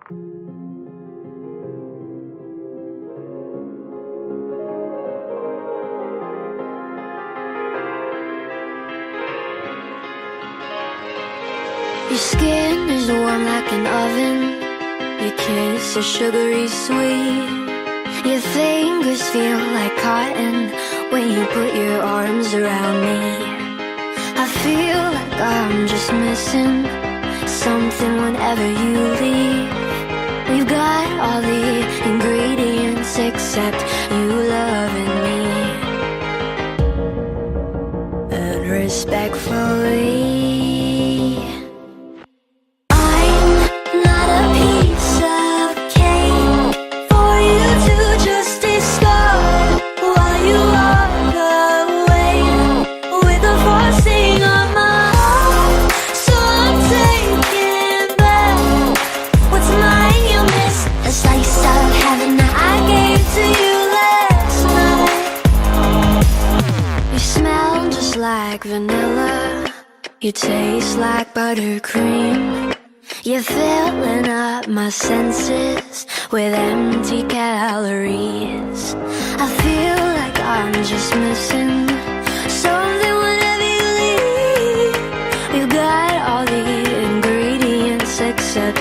Your skin is warm like an oven. Your kiss is sugary sweet. Your fingers feel like cotton when you put your arms around me. I feel like I'm just missing something whenever you leave. We've got all the ingredients except you loving me. And respectfully, like vanilla, you taste like buttercream. You're filling up my senses with empty calories. I feel like I'm just missing something whenever you leave. We've got all the ingredients except